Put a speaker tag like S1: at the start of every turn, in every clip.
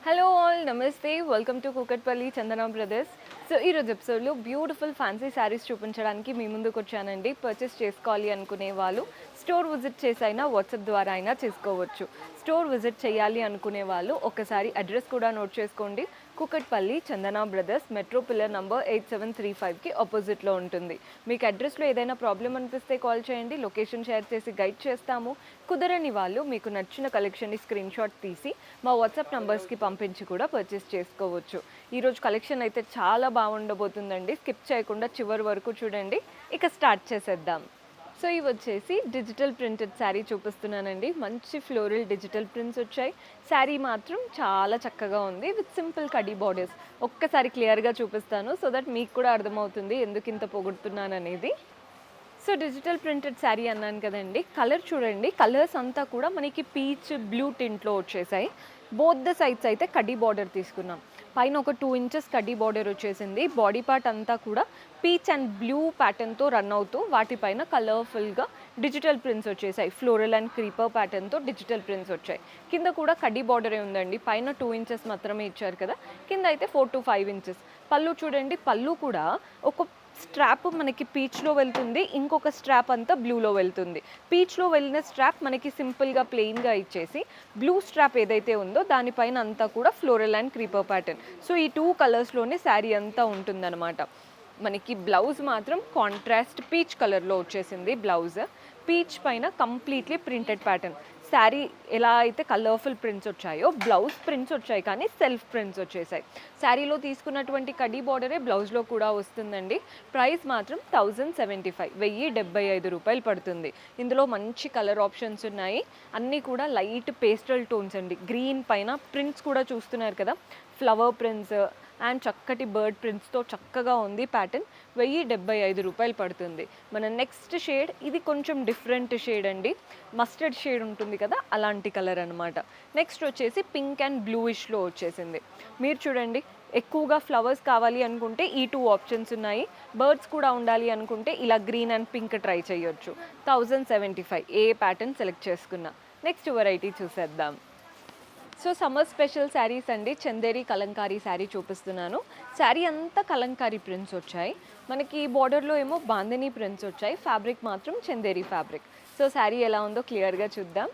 S1: Hello all నమస్తే welcome to Kukatpally Chandana brothers. So ఈరోజు ఎపిసోడ్లో బ్యూటిఫుల్ ఫ్యాన్సీ శారీస్ చూపించడానికి మీ ముందుకు వచ్చానండి. పర్చేస్ చేసుకోవాలి అనుకునే వాళ్ళు స్టోర్ విజిట్ చేసైనా వాట్సాప్ ద్వారా అయినా చేసుకోవచ్చు. స్టోర్ విజిట్ చేయాలి అనుకునే వాళ్ళు ఒకసారి అడ్రస్ కూడా నోట్ చేసుకోండి. కూకట్పల్లి చందన బ్రదర్స్ మెట్రో పిల్లర్ నంబర్ 8735కి ఆపోజిట్లో ఉంటుంది. మీకు అడ్రస్లో ఏదైనా ప్రాబ్లం అనిపిస్తే కాల్ చేయండి, లొకేషన్ షేర్ చేసి గైడ్ చేస్తాము. కుదరని వాళ్ళు మీకు నచ్చిన కలెక్షన్ని స్క్రీన్ షాట్ తీసి మా వాట్సాప్ నంబర్స్కి పంపించి కూడా పర్చేస్ చేసుకోవచ్చు. ఈరోజు కలెక్షన్ అయితే చాలా బాగుండబోతుందండి. స్కిప్ చేయకుండా చివరి వరకు చూడండి. ఇక స్టార్ట్ చేసేద్దాం. సో ఇవి వచ్చేసి డిజిటల్ ప్రింటెడ్ శారీ చూపిస్తున్నానండి. మంచి ఫ్లోరల్ డిజిటల్ ప్రింట్స్ వచ్చాయి. శారీ మాత్రం చాలా చక్కగా ఉంది విత్ సింపుల్ కడీ బార్డర్స్. ఒక్కసారి క్లియర్గా చూపిస్తాను సో దట్ మీకు కూడా అర్థమవుతుంది ఎందుకు ఇంత పొగుడుతున్నాను అనేది. సో డిజిటల్ ప్రింటెడ్ శారీ అన్నాను కదండి. కలర్ చూడండి, కలర్స్ అంతా కూడా మనకి పీచ్ బ్లూ టింట్లో వచ్చేసాయి. బోత్ ద సైడ్స్ అయితే కడ్డీ బార్డర్ తీసుకున్నాం. పైన ఒక 2 ఇంచెస్ కడ్డీ బార్డర్ వచ్చేసింది. బాడీ పార్ట్ అంతా కూడా పీచ్ అండ్ బ్లూ ప్యాటర్న్తో రన్ అవుతూ వాటిపైన కలర్ఫుల్గా డిజిటల్ ప్రింట్స్ వచ్చేసాయి. ఫ్లోరల్ అండ్ క్రీపర్ ప్యాటర్న్తో డిజిటల్ ప్రింట్స్ వచ్చాయి. కింద కూడా కడ్డీ బార్డరే ఉందండి. పైన 2 ఇంచెస్ మాత్రమే ఇచ్చారు కదా, కింద అయితే 4 to 5 ఇంచెస్. పళ్ళు చూడండి, పళ్ళు కూడా ఒక స్ట్రాప్ మనకి పీచ్లో వెళ్తుంది, ఇంకొక స్ట్రాప్ అంతా బ్లూలో వెళ్తుంది. పీచ్లో వెళ్ళిన స్ట్రాప్ మనకి సింపుల్గా ప్లెయిన్గా ఇచ్చేసి బ్లూ స్ట్రాప్ ఏదైతే ఉందో దానిపైన అంతా కూడా floral and creeper pattern. So ఈ 2 కలర్స్లోనే శారీ అంతా ఉంటుందన్నమాట. మనకి బ్లౌజ్ మాత్రం కాంట్రాస్ట్ పీచ్ కలర్లో వచ్చేసింది. బ్లౌజ్ పీచ్ పైన కంప్లీట్లీ ప్రింటెడ్ ప్యాటర్న్. శారీ ఎలా అయితే కలర్ఫుల్ ప్రింట్స్ వచ్చాయో బ్లౌజ్ ప్రింట్స్ వచ్చాయి, కానీ సెల్ఫ్ ప్రింట్స్ వచ్చేసాయి. శారీలో తీసుకున్నటువంటి కడీ బార్డరే బ్లౌజ్లో కూడా వస్తుందండి. ప్రైస్ మాత్రం 1075, 1075 రూపాయలు పడుతుంది. ఇందులో మంచి కలర్ ఆప్షన్స్ ఉన్నాయి. అన్నీ కూడా లైట్ పేస్టల్ టోన్స్ అండి. గ్రీన్ పైన ప్రింట్స్ కూడా చూస్తున్నారు కదా, ఫ్లవర్ ప్రింట్స్ అండ్ చక్కటి బర్డ్ ప్రింట్స్తో చక్కగా ఉంది ప్యాటర్న్. 1075 రూపాయలు పడుతుంది. మన నెక్స్ట్ షేడ్ ఇది కొంచెం డిఫరెంట్ షేడ్ అండి. మస్టర్డ్ షేడ్ ఉంటుంది కదా, అలాంటి కలర్ అనమాట. నెక్స్ట్ వచ్చేసి పింక్ అండ్ బ్లూయిష్లో వచ్చేసింది. మీరు చూడండి, ఎక్కువగా ఫ్లవర్స్ కావాలి అనుకుంటే ఈ 2 ఆప్షన్స్ ఉన్నాయి. బర్డ్స్ కూడా ఉండాలి అనుకుంటే ఇలా గ్రీన్ అండ్ పింక్ ట్రై చేయొచ్చు. 1075 ఏ ప్యాటర్న్ సెలెక్ట్ చేసుకున్నా. నెక్స్ట్ వెరైటీ చూసేద్దాం. సో సమ్మర్ స్పెషల్ శారీస్ అండి. చందేరి కలంకారీ శారీ చూపిస్తున్నాను. శారీ అంతా కలంకారీ ప్రింట్స్ వచ్చాయి. మనకి బార్డర్లో ఏమో బాందినీ ప్రింట్స్ వచ్చాయి. ఫ్యాబ్రిక్ మాత్రం చందేరి ఫ్యాబ్రిక్. సో శారీ ఎలా ఉందో క్లియర్గా చూద్దాం.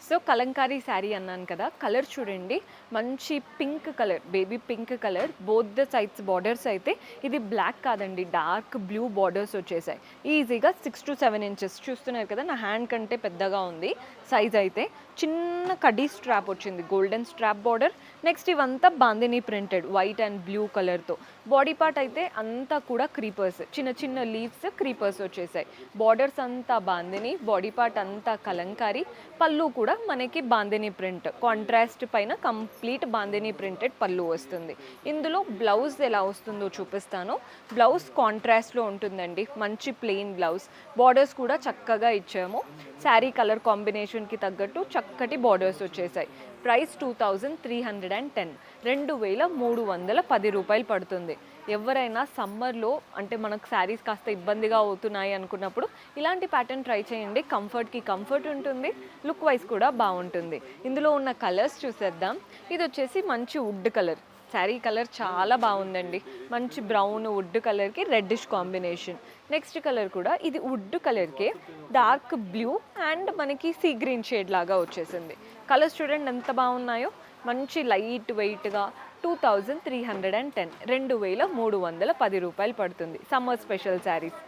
S1: సో కలంకారీ శారీ అన్నాను కదా, కలర్ చూడండి, మంచి pink colour, baby pink colour. Both the sides borders అయితే ఇది బ్లాక్ కాదండి, డార్క్ బ్లూ బార్డర్స్ వచ్చేసాయి. ఈజీగా 6 to 7 ఇంచెస్ చూస్తున్నారు కదా, నా హ్యాండ్ కంటే పెద్దగా ఉంది సైజ్. అయితే చిన్న కడ్డీ స్ట్రాప్ వచ్చింది, గోల్డెన్ స్ట్రాప్ బార్డర్. నెక్స్ట్ ఇవంతా bandhani printed white and blue కలర్తో. బాడీ పార్ట్ అయితే అంతా కూడా క్రీపర్స్, చిన్న చిన్న లీవ్స్ క్రీపర్స్ వచ్చేసాయి. బార్డర్స్ అంతా బాందినీ, బాడీ పార్ట్ అంతా కలంకారీ. పళ్ళు కూడా మనకి బాందినీ ప్రింట్ కాంట్రాస్ట్ పైన కంప్లీట్ బాందినీ ప్రింటెడ్ పళ్ళు వస్తుంది. ఇందులో బ్లౌజ్ ఎలా వస్తుందో చూపిస్తాను. బ్లౌజ్ కాంట్రాస్ట్లో ఉంటుందండి, మంచి ప్లెయిన్ బ్లౌజ్. బార్డర్స్ కూడా చక్కగా ఇచ్చాము. శారీ కలర్ కాంబినేషన్కి తగ్గట్టు చక్కటి బార్డర్స్ వచ్చేసాయి. ప్రైస్ 2310, 2310 రూపాయలు పడుతుంది. ఎవరైనా సమ్మర్లో అంటే మనకు శారీస్ కాస్త ఇబ్బందిగా అవుతున్నాయి అనుకున్నప్పుడు ఇలాంటి ప్యాటర్న్ ట్రై చేయండి. కంఫర్ట్కి కంఫర్ట్ ఉంటుంది, లుక్ వైజ్ కూడా బాగుంటుంది. ఇందులో ఉన్న కలర్స్ చూసేద్దాం. ఇది వచ్చేసి మంచి వుడ్ కలర్. శారీ కలర్ చాలా బాగుందండి. మంచి బ్రౌన్ వుడ్ కలర్కి రెడ్డిష్ కాంబినేషన్. నెక్స్ట్ కలర్ కూడా ఇది వుడ్ కలర్కే డార్క్ బ్లూ అండ్ మనకి సీ గ్రీన్ షేడ్ లాగా వచ్చేసింది. కలర్స్ చూడండి ఎంత బాగున్నాయో. మంచి లైట్ వెయిట్గా 2310, 2310 రూపాయలు పడుతుంది. Summer special saris.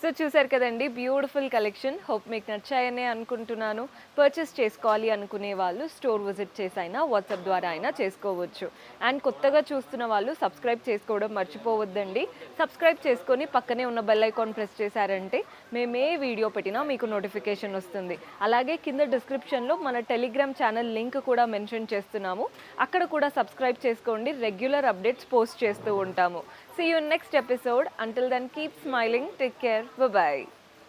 S1: సో చూసారు కదండి, బ్యూటిఫుల్ కలెక్షన్. హోప్ మీకు నచ్చాయనే అనుకుంటున్నాను. పర్చేస్ చేసుకోవాలి అనుకునే వాళ్ళు స్టోర్ విజిట్ చేసి అయినా వాట్సాప్ ద్వారా అయినా చేసుకోవచ్చు. అండ్ కొత్తగా చూస్తున్న వాళ్ళు సబ్స్క్రైబ్ చేసుకోవడం మర్చిపోవద్దండి. సబ్స్క్రైబ్ చేసుకొని పక్కనే ఉన్న బెల్ ఐకాన్ ప్రెస్ చేశారంటే మేము ఏ వీడియో పెట్టినా మీకు నోటిఫికేషన్ వస్తుంది. అలాగే కింద డిస్క్రిప్షన్లో మన టెలిగ్రామ్ ఛానల్ లింక్ కూడా మెన్షన్ చేస్తున్నాము. అక్కడ కూడా సబ్స్క్రైబ్ చేసుకోండి. రెగ్యులర్ అప్డేట్స్ పోస్ట్ చేస్తూ ఉంటాము. See you in next episode. Until then, keep smiling. Take care. Bye-bye.